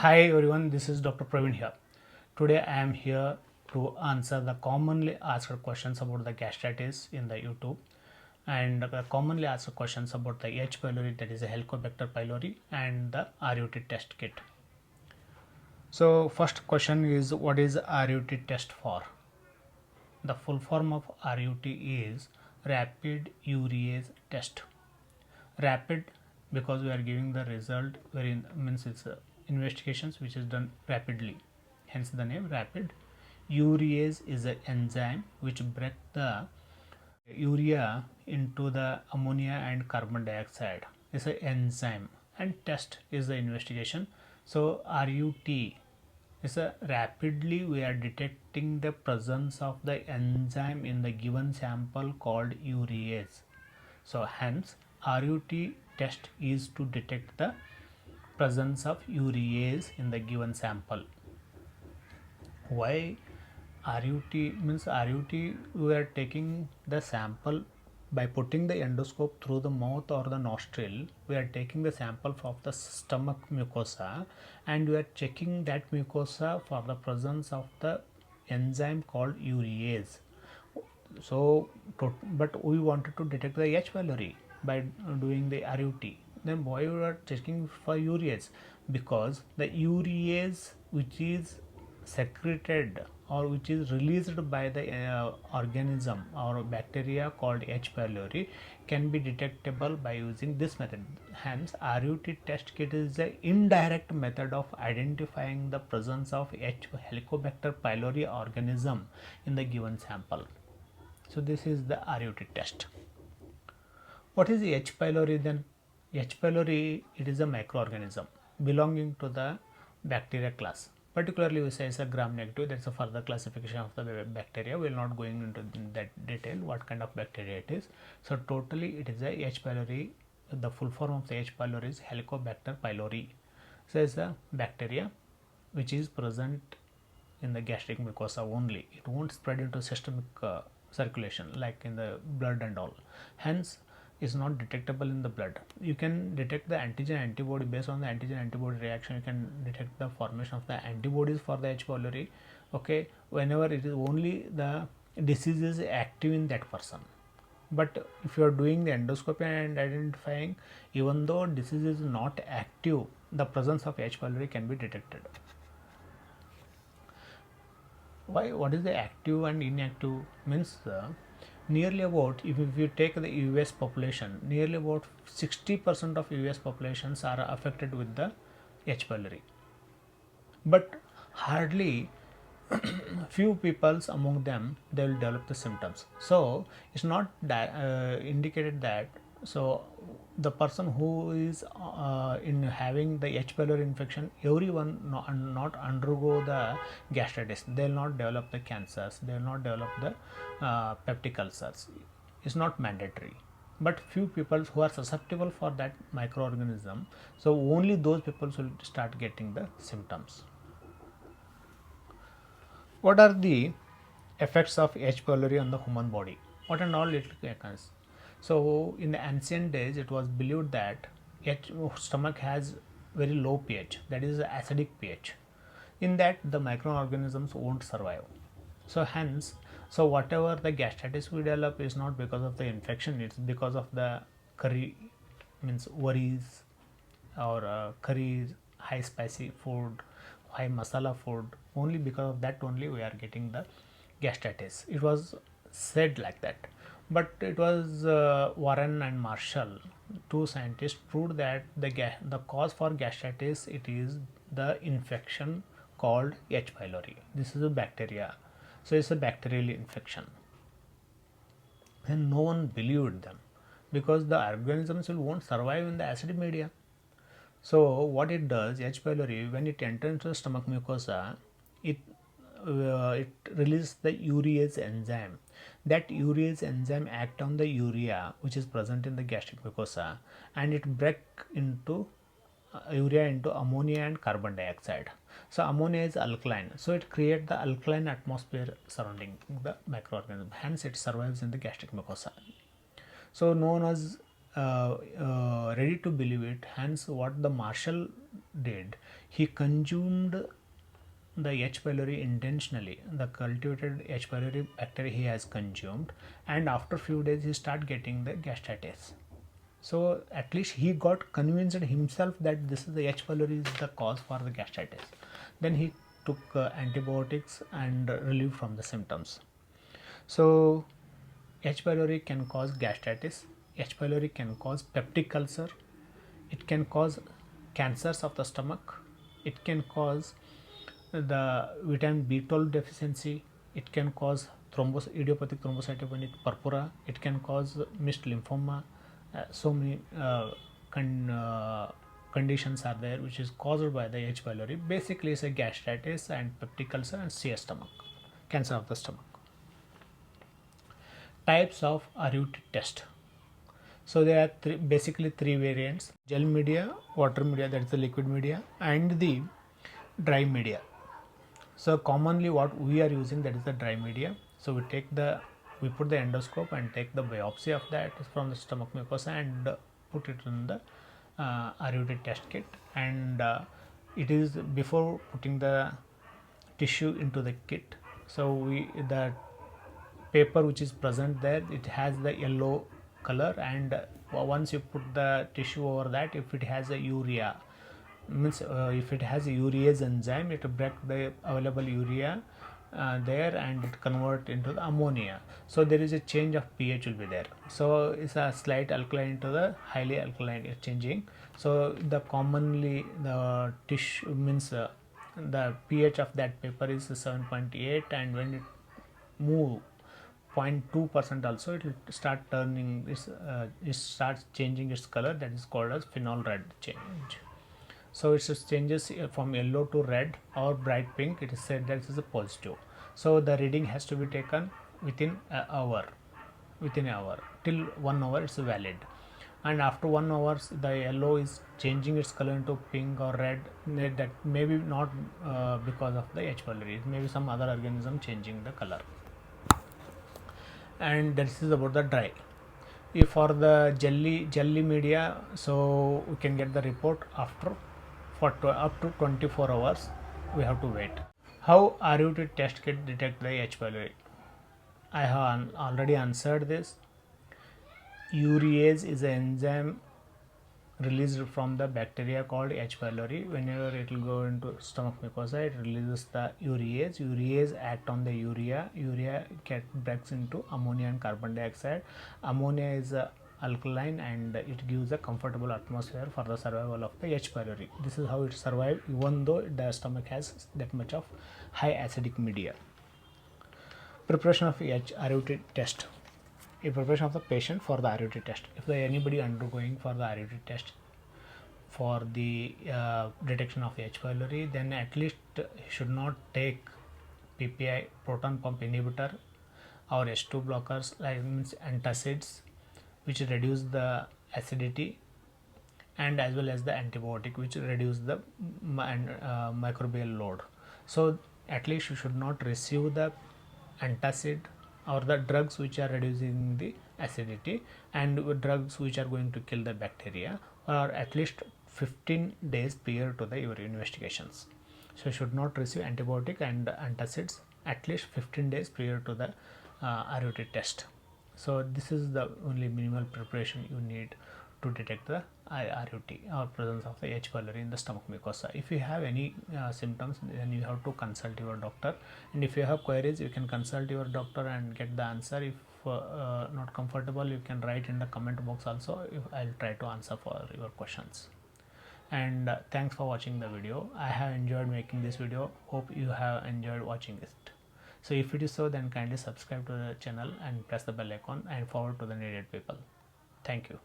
Hi everyone, this is Dr. Praveen here. Today I am here to answer the commonly asked questions about the gastritis in the YouTube and the commonly asked questions about the H. pylori, that is a Helicobacter pylori, and the RUT test kit. So first question is, what is RUT test for? The full form of RUT is rapid urease test. Rapid because we are giving the result very means it's investigations which is done rapidly, hence the name rapid. Urease is an enzyme which break the urea into the ammonia and carbon dioxide. It's an enzyme, and test is the investigation. So RUT is a rapidly we are detecting the presence of the enzyme in the given sample called urease. So hence RUT test is to detect the presence of urease in the given sample. Why RUT means RUT, we are taking the sample by putting the endoscope through the mouth or the nostril. We are taking the sample of the stomach mucosa and we are checking that mucosa for the presence of the enzyme called urease. So but we wanted to detect the H. pylori by doing the RUT. Then why we are checking for urease? Because the urease which is secreted or which is released by the organism or bacteria called H. pylori can be detectable by using this method. Hence RUT test kit is the indirect method of identifying the presence of H. Helicobacter pylori organism in the given sample. So this is the RUT test. What is the H. pylori then? H. pylori, it is a microorganism belonging to the bacteria class. Particularly we say it's a gram negative, that's a further classification of the bacteria. We will not going into that detail what kind of bacteria it is. So totally it is a H. pylori. The full form of the H. pylori is Helicobacter pylori. So it's a bacteria which is present in the gastric mucosa only. It won't spread into systemic circulation like in the blood and all. Hence is not detectable in the blood. You can detect the antigen antibody. Based on the antigen antibody reaction, you can detect the formation of the antibodies for the H. pylori. Okay, whenever it is only the disease is active in that person. But if you are doing the endoscopy and identifying, even though disease is not active, the presence of H. pylori can be detected. Why? What is the active and inactive? Means nearly about, if you take the US population, nearly about 60% of US populations are affected with the H. pylori, but hardly few peoples among them they will develop the symptoms. So it's not indicated that so the person who is in having the H. pylori infection, everyone not undergo the gastritis. They will not develop the cancers. They will not develop the peptic ulcers. It's not mandatory. But few people who are susceptible for that microorganism, so only those people will start getting the symptoms. What are the effects of H. pylori on the human body? What and all it occurs? So in the ancient days, it was believed that stomach has very low pH, that is acidic pH. In that, the microorganisms won't survive. So hence, so whatever the gastritis we develop is not because of the infection; it's because of the curry, means worries, or curries, high spicy food, high masala food. Only because of that only we are getting the gastritis. It was said like that, but it was Warren and Marshall, two scientists, proved that the cause for gastritis, it is the infection called H. pylori. This is a bacteria, so it's a bacterial infection. And no one believed them because the organisms won't survive in the acid media. So what it does, H. pylori, when it enters into the stomach mucosa, it releases the urease enzyme. That urease enzyme act on the urea which is present in the gastric mucosa, and it break into urea into ammonia and carbon dioxide. So ammonia is alkaline, so it creates the alkaline atmosphere surrounding the microorganism. Hence, it survives in the gastric mucosa. So known as ready to believe it. Hence, what the Marshall did, he consumed the H. pylori intentionally. The cultivated H. pylori bacteria he has consumed, and after few days he start getting the gastritis. So at least he got convinced himself that this is the H. pylori is the cause for the gastritis. Then he took antibiotics and relieved from the symptoms. So H. pylori can cause gastritis. H. pylori can cause peptic ulcer. It can cause cancers of the stomach. It can cause the vitamin B12 deficiency. It can cause idiopathic thrombocytopenic purpura. It can cause mixed lymphoma. So many conditions are there which is caused by the H. pylori. Basically, it's a gastritis and peptic ulcer and CS stomach, cancer of the stomach. Types of RUT test. So there are basically three variants: gel media, water media, that is the liquid media, and the dry media. So commonly what we are using, that is the dry media. So we put the endoscope and take the biopsy of that from the stomach mucosa and put it in the RUT test kit, and it is before putting the tissue into the kit. So the paper which is present there, it has the yellow color, and once you put the tissue over that, if it has a urea, means if it has a urease enzyme, it will break the available urea there and it convert into the ammonia. So there is a change of pH will be there. So it's a slight alkaline to the highly alkaline changing. So the commonly the tissue means the pH of that paper is 7.8, and when it move 0.2% also, it will start turning this it starts changing its color, that is called as phenol red change. So it changes from yellow to red or bright pink. It is said that it is a positive. So the reading has to be taken within an hour. Till 1 hour it's valid. And after 1 hour, the yellow is changing its color into pink or red. That maybe not because of the H. pylori. Maybe some other organism changing the color. And this is about the dry. If for the jelly media, so we can get the report after up to 24 hours we have to wait. How RUT test kit detect the H. pylori? I have already answered this. Urease is an enzyme released from the bacteria called H. pylori. Whenever it will go into stomach mucosa, it releases the urease. Urease act on the urea. Urea breaks into ammonia and carbon dioxide. Ammonia is alkaline and it gives a comfortable atmosphere for the survival of the H. pylori. This is how it survives, even though the stomach has that much of high acidic media. Preparation of RUT test. A preparation of the patient for the RUT test. If there anybody undergoing for the RUT test for the detection of H. pylori, then at least should not take PPI, proton pump inhibitor, or H2 blockers, like means antacids, which reduce the acidity, and as well as the antibiotic, which reduce the microbial load. So at least you should not receive the antacid or the drugs which are reducing the acidity, and drugs which are going to kill the bacteria, or at least 15 days prior to the your investigations. So you should not receive antibiotic and antacids at least 15 days prior to the RUT test. So this is the only minimal preparation you need to detect the RUT or presence of the H. pylori in the stomach mucosa. If you have any symptoms, then you have to consult your doctor, and if you have queries, you can consult your doctor and get the answer. If not comfortable, you can write in the comment box also. I'll try to answer for your questions. And thanks for watching the video. I have enjoyed making this video. Hope you have enjoyed watching it. So if it is so, then kindly subscribe to the channel and press the bell icon and forward to the needed people. Thank you.